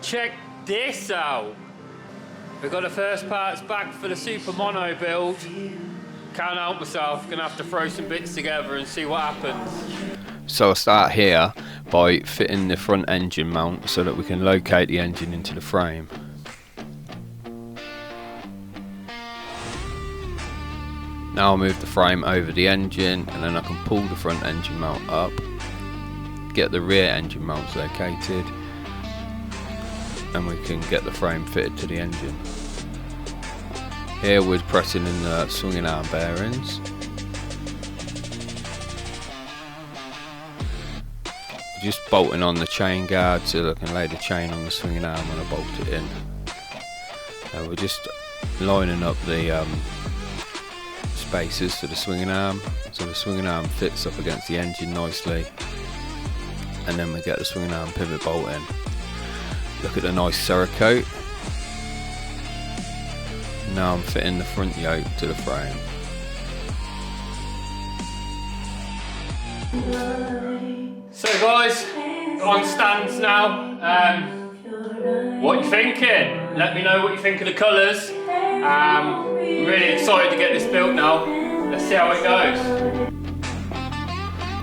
Check this out. We've got the first parts back for the Supermono build. Can't help myself, gonna have to throw some bits together and see what happens. So I'll start here by fitting the front engine mount so that we can locate the engine into the frame. Now I'll move the frame over the engine and then I can pull the front engine mount up, get the rear engine mounts located, and we can get the frame fitted to the engine. Here we're pressing in the swinging arm bearings. Just bolting on the chain guard so that I can lay the chain on the swinging arm when I bolt it in. We're just lining up the spaces for the swinging arm so the swinging arm fits up against the engine nicely, and then we get the swinging arm pivot bolt in. Look at the nice Cerakote. Now I'm fitting the front yoke to the frame. So guys, on stands now. What you thinking? Let me know what you think of the colours. Really excited to get this built now. Let's see how it goes.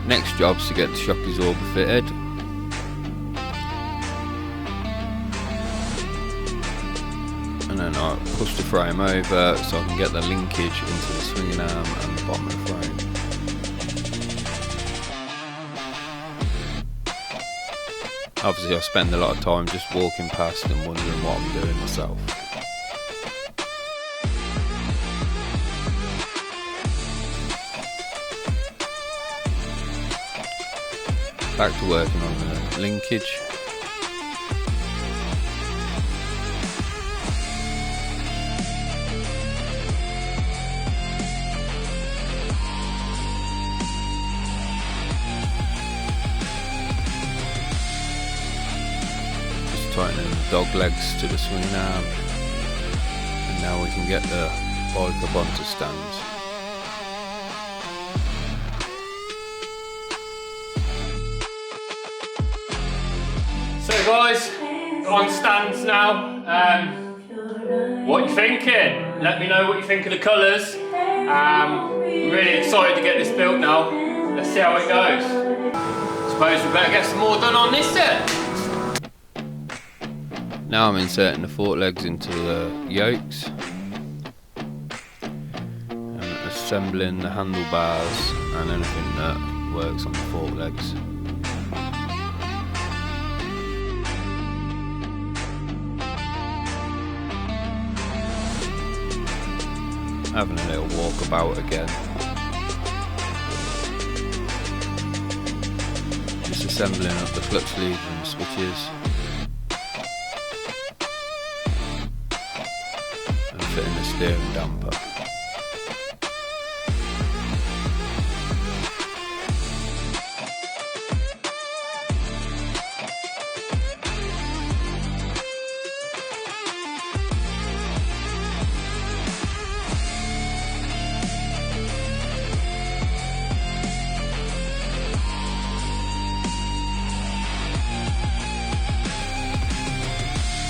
Next job's to get the shock absorber fitted. And then I'll push the frame over so I can get the linkage into the swinging arm and the bottom of the frame. Obviously I spend a lot of time just walking past and wondering what I'm doing myself. Back to working on the linkage. Tightening the dog legs to the swinging arm, and now we can get the bike up onto stands. So guys, on stands now. What you thinking? Let me know what you think of the colours. Really excited to get this built now. Let's see how it goes. Suppose we better get some more done on this then. Now I'm inserting the fork legs into the yokes and assembling the handlebars and anything that works on the fork legs. Having a little walkabout again. Just assembling up the clutch leads and the switches. Fitting the steering damper.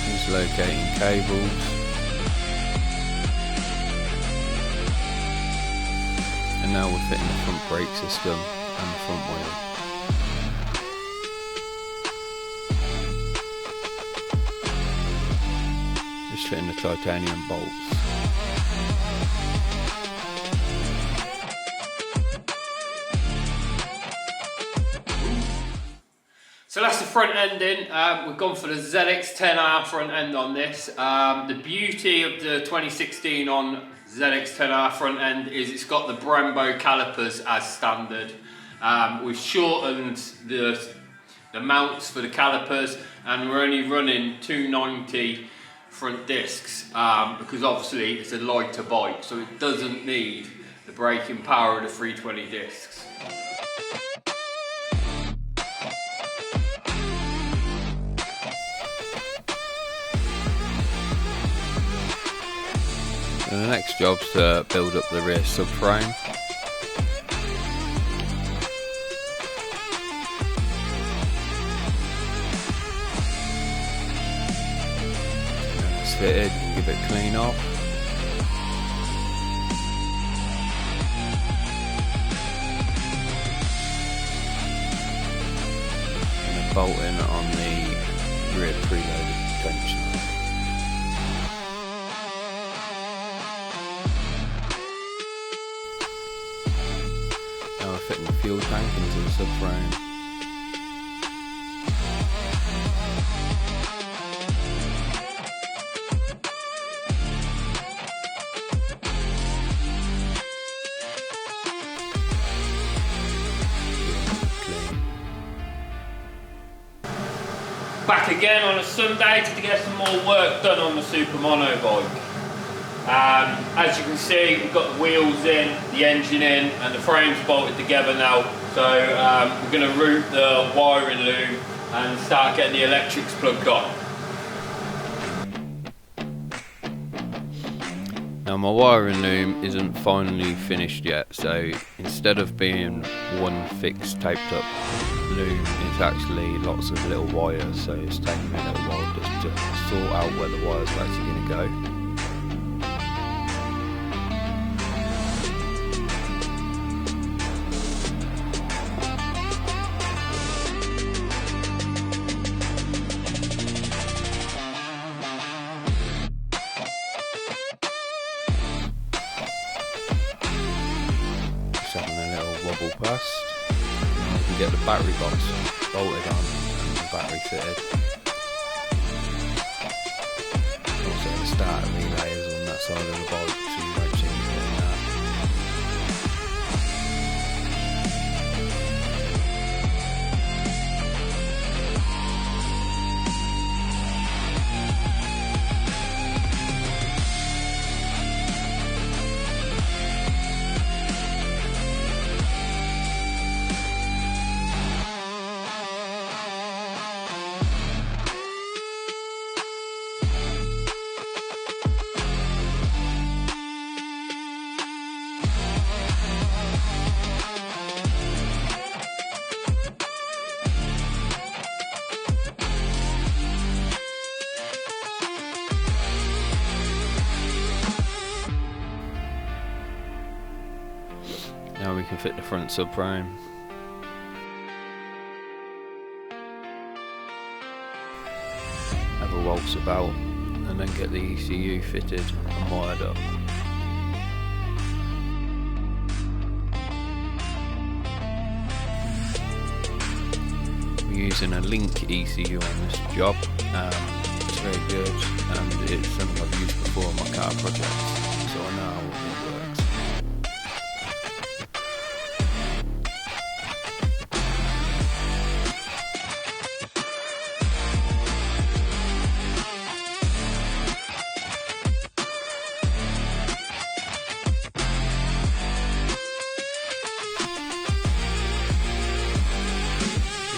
Just locating cables. And now we're fitting the front brake system and the front wheel. Just fitting the titanium bolts. So that's the front end in. We've gone for the ZX10R front end on this. The beauty of the 2016 on ZX10R front end is it's got the Brembo calipers as standard. We've shortened the mounts for the calipers, and we're only running 290 front discs because obviously it's a lighter bike, so it doesn't need the braking power of the 320 discs. And the next job's to build up the rear subframe. fitted, and give it a clean off. And then bolting on the rear preloaded tensioner. Now we're fitting the fuel tank into the subframe. Back again on a Sunday to get some more work done on the Supermono bike. As you can see, we've got the wheels in, the engine in, and the frame's bolted together now. So we're going to route the wiring loom and start getting the electrics plugged on. Now my wiring loom isn't finally finished yet, so instead of being one fixed taped up loom, it's actually lots of little wires, so it's taking me a little while just to sort out where the wires are actually going to go. Having a little wobble past. Now we can get the battery box bolted on and the battery fitted. Also the starter relays on that side of the bike, so you won't see me doing that. Now we can fit the front subframe. Have a waltz about and then get the ECU fitted and wired up. We're using a link ECU on this job. It's very good and it's something I've used before on my car projects, so I know how it works.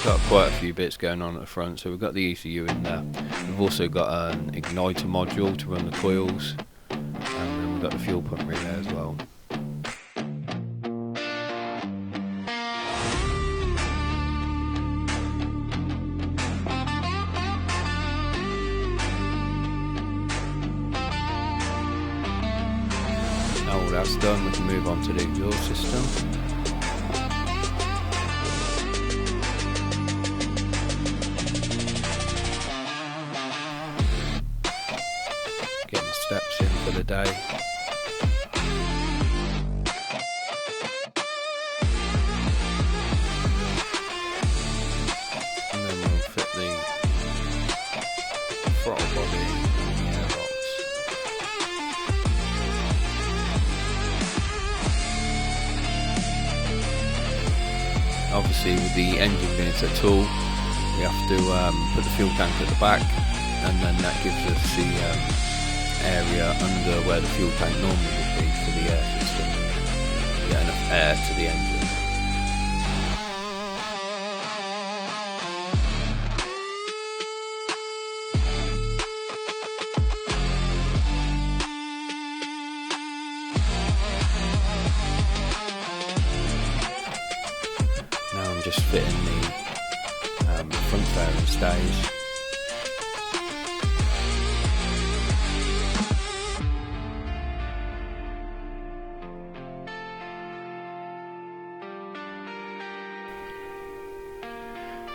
Got quite a few bits going on at the front, so we've got the ECU in there. We've also got an igniter module to run the coils, and then we've got the fuel pump relay as well. Now all that's done, we can move on to the exhaust system. Steps in for the day. And then we'll fit the throttle body in the airbox. Obviously with the engine being so tall, we have to put the fuel tank at the back, and then that gives us the area under where the fuel tank normally would be for the air system. Get enough air to the engine. Now I'm just fitting the front fairing stays.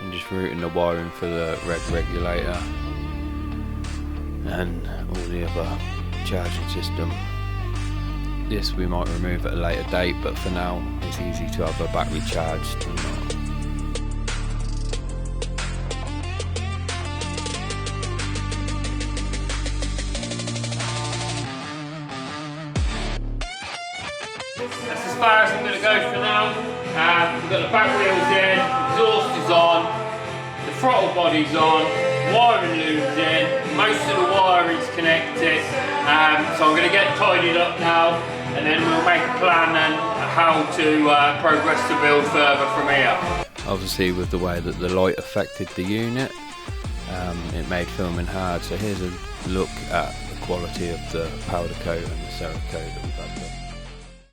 and just routing the wiring for the red regulator and all the other charging system. This we might remove at a later date, but for now it's easy to have a battery charged and That's as far as I'm going to go for now. We've got the back wheels in, exhaust is on, the throttle body's on, wiring loop's in, most of the wiring's connected. So I'm going to get tidied up now, and then we'll make a plan on how to progress the build further from here. obviously with the way that the light affected the unit, it made filming hard. So here's a look at the quality of the powder coat and the Cerakote that we've had done.